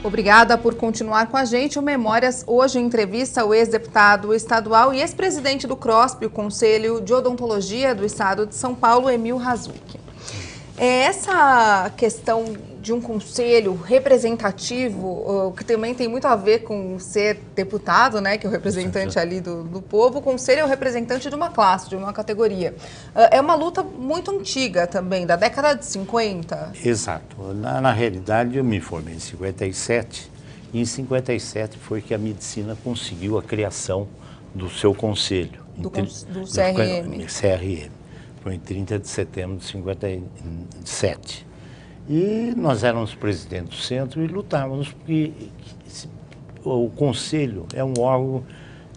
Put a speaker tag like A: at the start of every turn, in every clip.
A: Obrigada por continuar com a gente. O Memórias hoje entrevista o ex-deputado estadual e ex-presidente do CROSP, o Conselho de Odontologia do Estado de São Paulo, Emil Razucchi. Essa questão de um conselho representativo, que também tem muito a ver com ser deputado, né, que é o representante ali do povo, o conselho é o representante de uma classe, de uma categoria. É uma luta muito antiga também, da década de 50.
B: Exato. Na realidade, eu me formei em 57, e em 57 foi que a medicina conseguiu a criação do seu conselho.
A: Do CRM.
B: CRM. Foi em 30 de setembro de 57. E nós éramos presidente do centro e lutávamos porque o conselho é um órgão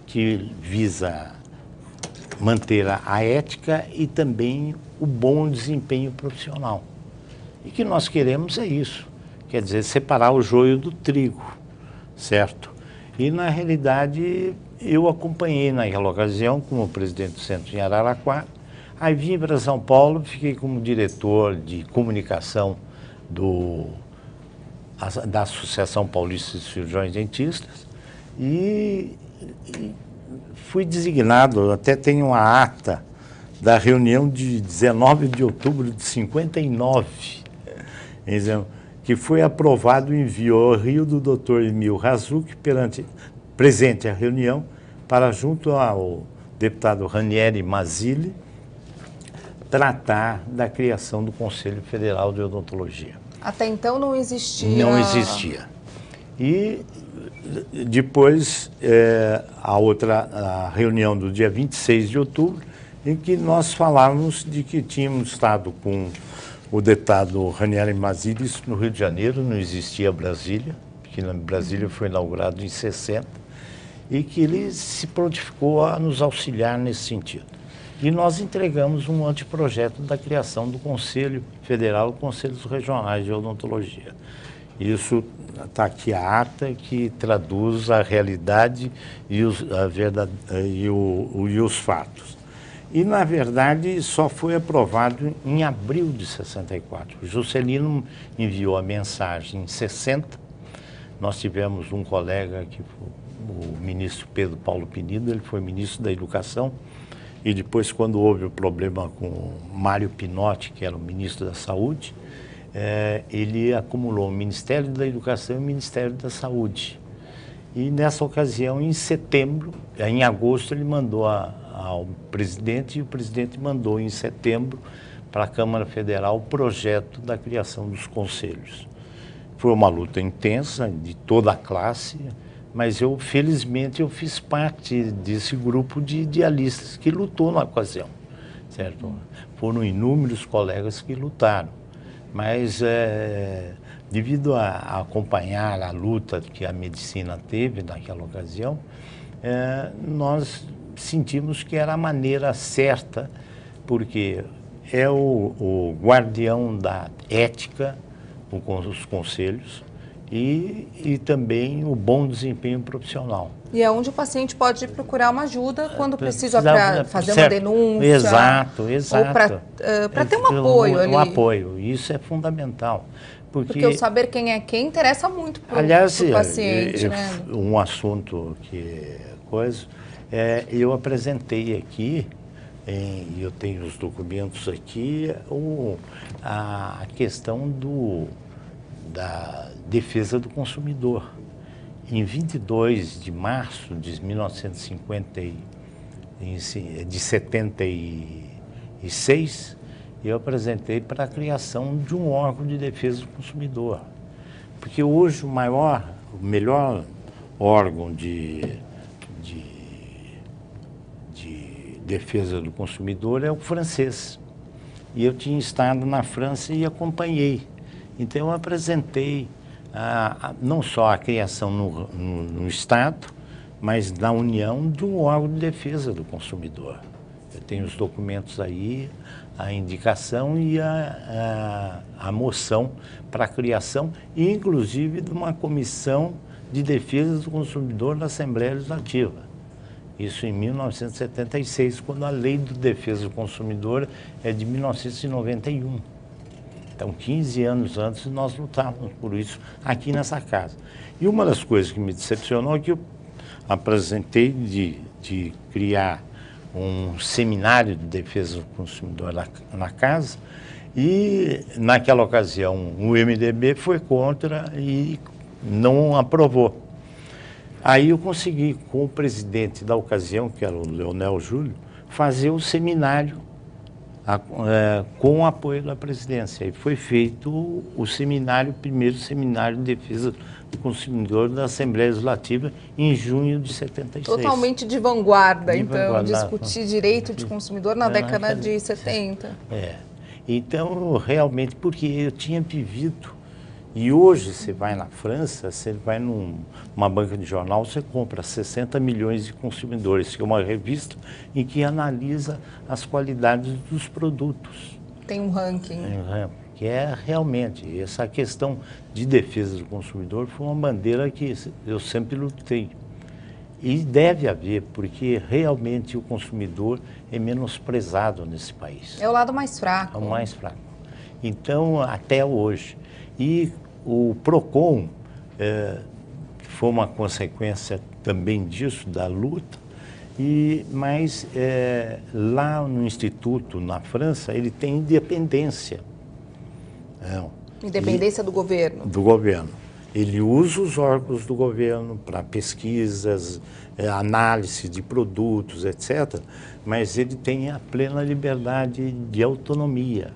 B: que visa manter a ética e também o bom desempenho profissional. E que nós queremos é isso, quer dizer, separar o joio do trigo, certo? E na realidade eu acompanhei naquela ocasião como presidente do centro em Araraquara. Aí vim para São Paulo, fiquei como diretor de comunicação da Associação Paulista de Cirurgiões Dentistas e fui designado, até tenho uma ata da reunião de 19 de outubro de 59, que foi aprovado o envio ao Rio do Dr. Emil Razucchi, presente à reunião, para junto ao deputado Ranieri Mazzilli, tratar da criação do Conselho Federal de Odontologia.
A: Até então não existia...
B: Não existia. E depois a reunião do dia 26 de outubro, em que nós falávamos de que tínhamos estado com o deputado Ranieri Mazzilli no Rio de Janeiro, não existia Brasília, porque Brasília foi inaugurado em 60, e que ele se prontificou a nos auxiliar nesse sentido. E nós entregamos um anteprojeto da criação do Conselho Federal e Conselhos Regionais de Odontologia. Isso está aqui a ata que traduz a realidade e os fatos. E, na verdade, só foi aprovado em abril de 64. O Juscelino enviou a mensagem em 60. Nós tivemos um colega, que foi o ministro Pedro Paulo Pinido, ele foi ministro da Educação. E depois, quando houve o problema com o Mário Pinotti, que era o ministro da Saúde, ele acumulou o Ministério da Educação e o Ministério da Saúde. E nessa ocasião, em setembro, em agosto, ele mandou ao presidente, e o presidente mandou em setembro para a Câmara Federal o projeto da criação dos conselhos. Foi uma luta intensa de toda a classe, mas felizmente, eu fiz parte desse grupo de idealistas que lutou na ocasião, certo? Foram inúmeros colegas que lutaram, mas devido a acompanhar a luta que a medicina teve naquela ocasião, nós sentimos que era a maneira certa, porque é o guardião da ética, os conselhos, e também o bom desempenho profissional.
A: E é onde o paciente pode procurar uma ajuda quando precisa fazer uma denúncia.
B: Exato.
A: Ou para ter um apoio ali.
B: Um apoio, isso é fundamental. Porque
A: o saber quem é quem interessa muito para o paciente. Né?
B: Um assunto eu apresentei aqui, e eu tenho os documentos aqui, a questão da defesa do consumidor. Em 22 de março de 76, eu apresentei para a criação de um órgão de defesa do consumidor. Porque hoje o melhor órgão de defesa do consumidor é o francês. E eu tinha estado na França e acompanhei. Então, eu apresentei não só a criação no Estado, mas na União de um órgão de defesa do consumidor. Eu tenho os documentos aí, a indicação e a moção para a criação, e inclusive de uma comissão de defesa do consumidor na Assembleia Legislativa. Isso em 1976, quando a Lei de Defesa do Consumidor é de 1991. Então, 15 anos antes, nós lutávamos por isso aqui nessa casa. E uma das coisas que me decepcionou é que eu apresentei de criar um seminário de defesa do consumidor na casa, e naquela ocasião o MDB foi contra e não aprovou. Aí eu consegui, com o presidente da ocasião, que era o Leonel Júlio, fazer o seminário com o apoio da presidência. E foi feito o seminário, o primeiro seminário de defesa do consumidor da Assembleia Legislativa em junho de 76.
A: Totalmente de vanguarda,
B: De
A: então,
B: vanguarda.
A: discutir direito de consumidor na década de 70.
B: Então, realmente, porque eu tinha vivido. E hoje você vai na França, você vai numa banca de jornal, você compra 60 milhões de consumidores, que é uma revista em que analisa as qualidades dos produtos.
A: Tem um ranking.
B: Que é realmente, essa questão de defesa do consumidor foi uma bandeira que eu sempre lutei. E deve haver, porque realmente o consumidor é menosprezado nesse país.
A: É o lado mais fraco.
B: É o mais fraco. Então, até hoje. E o PROCON foi uma consequência também disso, da luta, mas lá no Instituto, na França, ele tem independência.
A: Independência do governo.
B: Do governo. Ele usa os órgãos do governo para pesquisas, análise de produtos, etc., mas ele tem a plena liberdade de autonomia.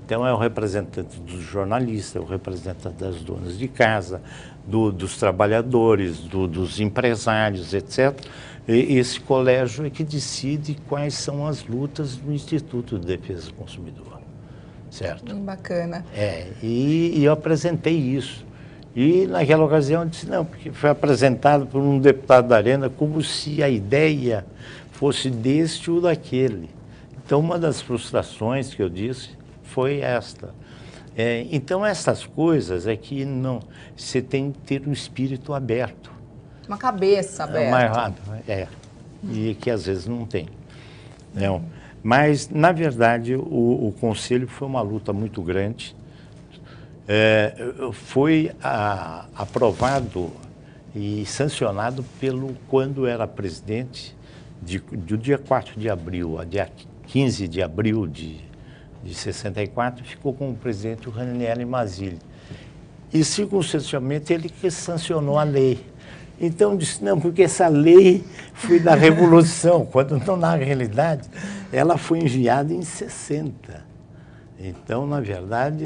B: Então, é o representante dos jornalistas, é o representante das donas de casa, dos trabalhadores, dos empresários, etc. E esse colégio é que decide quais são as lutas do Instituto de Defesa do Consumidor, certo?
A: Bem bacana.
B: E eu apresentei isso. E, naquela ocasião, eu disse, não, porque foi apresentado por um deputado da Arena como se a ideia fosse deste ou daquele. Então, uma das frustrações que eu disse foi esta. Então, essas coisas é que não, você tem que ter um espírito aberto.
A: Uma cabeça aberta.
B: E que às vezes não tem. Não. Mas, na verdade, o Conselho foi uma luta muito grande. Foi aprovado e sancionado quando era presidente, do dia 4 de abril a dia 15 de abril de 64, ficou como presidente o Ranieri Mazzilli. E, circunstancialmente, ele que sancionou a lei. Então, disse, não, porque essa lei foi da Revolução, quando não, na realidade, ela foi enviada em 60. Então, na verdade,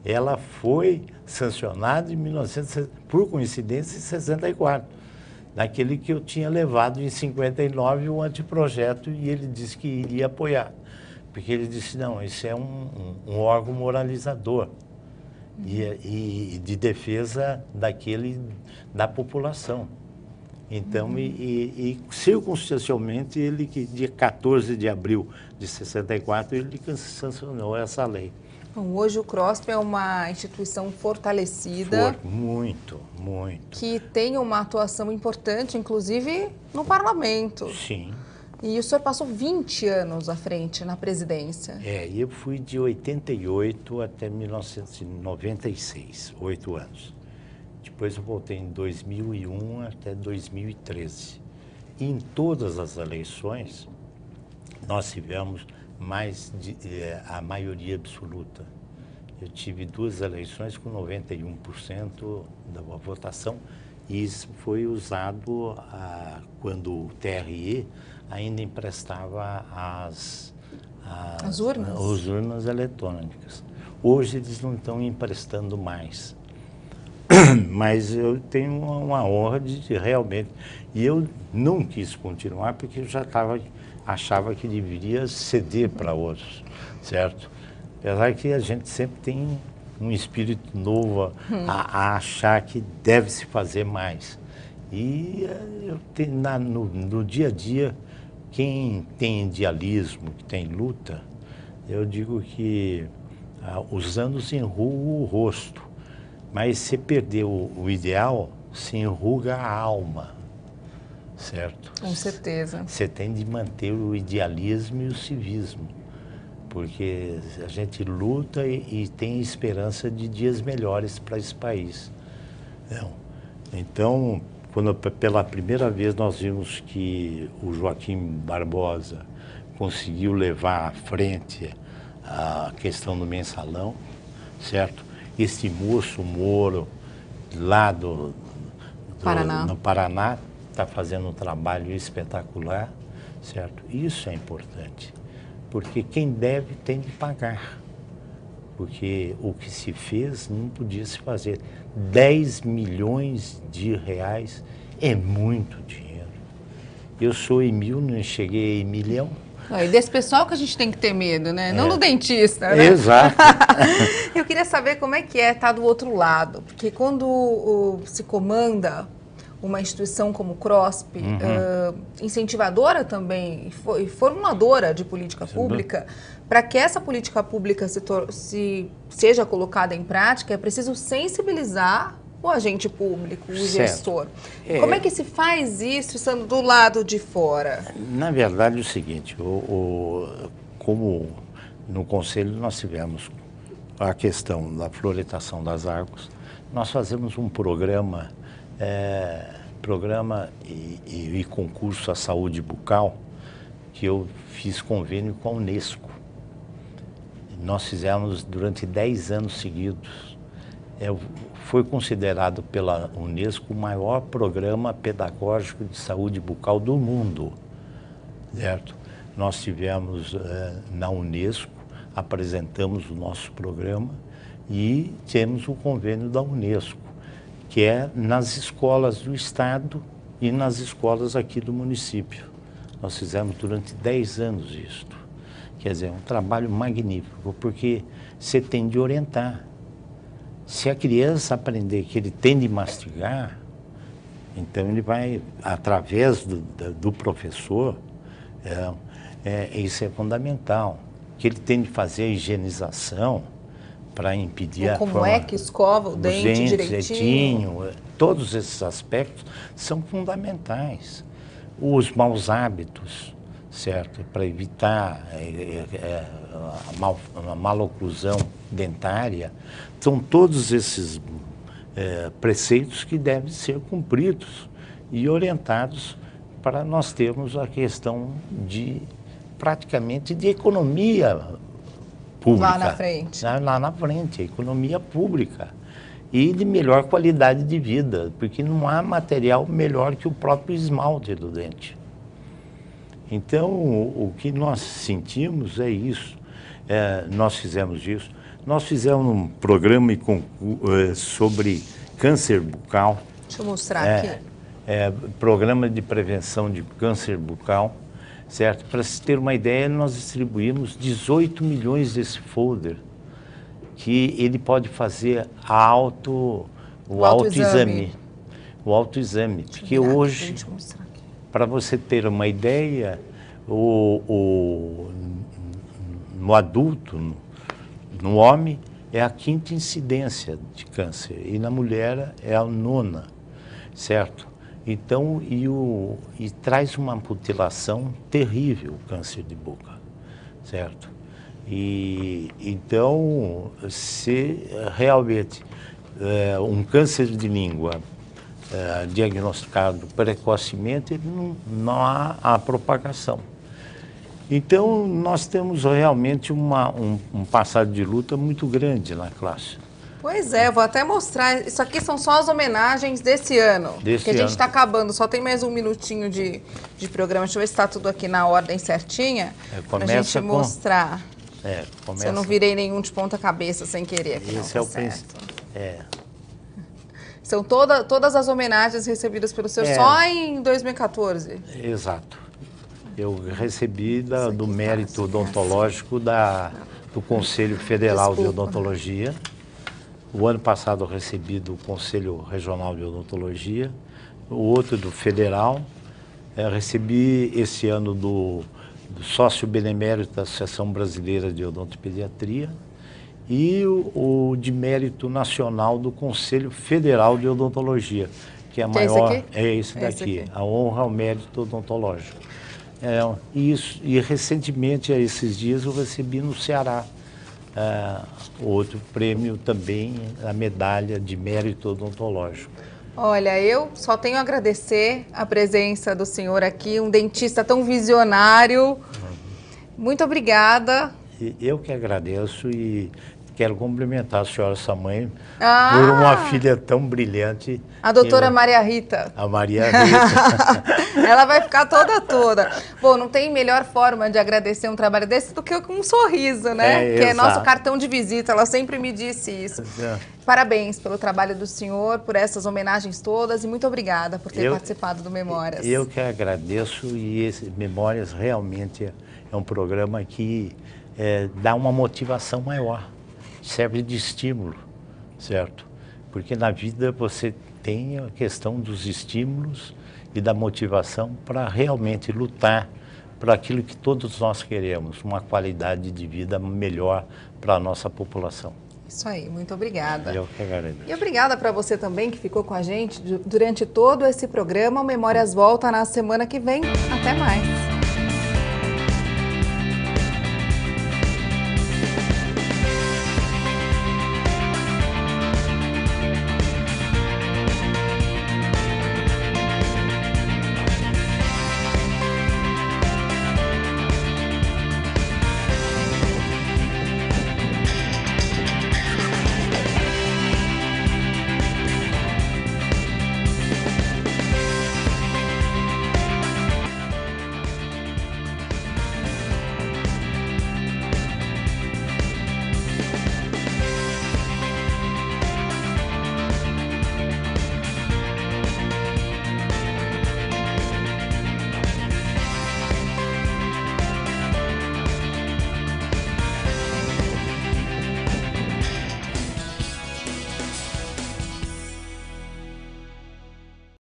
B: ela foi sancionada em 1960, por coincidência, em 64. Daquele que eu tinha levado em 59 o anteprojeto, e ele disse que iria apoiar. Porque ele disse, não, isso é um órgão moralizador e de defesa da população. Então, circunstancialmente, ele que dia 14 de abril de 64, ele que sancionou essa lei.
A: Bom, hoje o CROSP é uma instituição fortalecida.
B: Muito, muito.
A: Que tem uma atuação importante, inclusive, no parlamento.
B: Sim.
A: E o senhor passou 20 anos à frente na presidência.
B: Eu fui de 88 até 1996, 8 anos. Depois eu voltei em 2001 até 2013. E em todas as eleições, nós tivemos a maioria absoluta. Eu tive 2 eleições com 91% da votação, e isso foi usado quando o TRE ainda emprestava as urnas eletrônicas. Hoje eles não estão emprestando mais. Mas eu tenho uma honra de realmente... E eu não quis continuar porque eu já achava que deveria ceder para outros, certo? Apesar que a gente sempre tem um espírito novo a achar que deve se fazer mais. E eu tenho, no dia a dia, quem tem idealismo, que tem luta, eu digo que os anos enrugam o rosto, mas se perder o ideal, se enruga a alma, certo?
A: Com certeza.
B: Você tem de manter o idealismo e o civismo, porque a gente luta e tem esperança de dias melhores para esse país. Então, quando pela primeira vez nós vimos que o Joaquim Barbosa conseguiu levar à frente a questão do mensalão, certo? Esse moço Moro, lá no Paraná, está fazendo um trabalho espetacular, certo? Isso é importante, porque quem deve tem de pagar, porque o que se fez não podia se fazer. 10 milhões de reais é muito dinheiro. Eu sou em 1000, não cheguei em 1.000.000.
A: E desse pessoal que a gente tem que ter medo, né? Não do dentista, né?
B: Exato.
A: Eu queria saber como é que é estar do outro lado, porque quando se comanda uma instituição como o CROSP, incentivadora também e formuladora de política pública, para que essa política pública seja colocada em prática, é preciso sensibilizar o agente público, o gestor. Como é que se faz isso estando do lado de fora?
B: Na verdade é o seguinte, como no Conselho nós tivemos a questão da fluoretação das águas, nós fazemos um programa e concurso à saúde bucal, que eu fiz convênio com a Unesco. Nós fizemos durante 10 anos seguidos. Foi considerado pela Unesco o maior programa pedagógico de saúde bucal do mundo, certo? Nós tivemos na Unesco, apresentamos o nosso programa e temos o convênio da Unesco, que é nas escolas do estado e nas escolas aqui do município. Nós fizemos durante 10 anos isso. Quer dizer, é um trabalho magnífico, porque você tem de orientar. Se a criança aprender que ele tem de mastigar, então ele vai, através do professor, isso é fundamental. Que ele tem de fazer a higienização para impedir
A: como é que escova o dente direitinho.
B: Todos esses aspectos são fundamentais. Os maus hábitos, certo? Para evitar a maloclusão dentária, são todos esses preceitos que devem ser cumpridos e orientados para nós termos a questão praticamente de economia pública.
A: Lá na frente.
B: Lá na frente, a economia pública. E de melhor qualidade de vida, porque não há material melhor que o próprio esmalte do dente. Então, o que nós sentimos é isso. Nós fizemos isso. Nós fizemos um programa sobre câncer bucal.
A: Deixa eu mostrar aqui.
B: Programa de prevenção de câncer bucal, certo? Para se ter uma ideia, nós distribuímos 18 milhões desse folder, que ele pode fazer o autoexame. O autoexame. Porque hoje, para você ter uma ideia, no adulto, no homem, é a 5ª incidência de câncer, e na mulher é a 9ª, certo? Então, e traz uma mutilação terrível o câncer de boca, certo? E então, se realmente um câncer de língua diagnosticado precocemente, não há a propagação. Então, nós temos realmente um passado de luta muito grande na classe.
A: Pois é, vou até mostrar. Isso aqui são só as homenagens desse ano. Que a gente está acabando, só tem mais um minutinho de programa. Deixa eu ver se está tudo aqui na ordem certinha. Para a gente mostrar. Se eu não virei nenhum de ponta cabeça sem querer aqui.
B: Esse é o princípio.
A: São todas as homenagens recebidas pelo senhor só em 2014.
B: Exato. Eu recebi do mérito odontológico do Conselho Federal de Odontologia. O ano passado eu recebi do Conselho Regional de Odontologia, o outro do Federal. Recebi esse ano do sócio benemérito da Associação Brasileira de Odontopediatria e o de mérito nacional do Conselho Federal de Odontologia, que é a maior.
A: É esse aqui?
B: É esse daqui, a honra ao mérito odontológico. E recentemente, esses dias, eu recebi no Ceará outro prêmio também, a medalha de mérito odontológico.
A: Olha, eu só tenho a agradecer a presença do senhor aqui, um dentista tão visionário. Muito obrigada.
B: Eu que agradeço e quero cumprimentar a senhora, sua mãe, por uma filha tão brilhante.
A: A doutora Maria Rita.
B: A Maria Rita.
A: Ela vai ficar toda. Bom, não tem melhor forma de agradecer um trabalho desse do que com um sorriso, né? Que é nosso cartão de visita, ela sempre me disse isso. Parabéns pelo trabalho do senhor, por essas homenagens todas e muito obrigada por ter participado do Memórias.
B: Eu que agradeço e esse Memórias realmente é um programa que dá uma motivação maior, serve de estímulo, certo? Porque na vida você tem a questão dos estímulos e da motivação para realmente lutar por aquilo que todos nós queremos, uma qualidade de vida melhor para a nossa população.
A: Isso aí, muito obrigada.
B: Eu que agradeço.
A: E obrigada para você também que ficou com a gente durante todo esse programa. O Memórias volta na semana que vem. Até mais.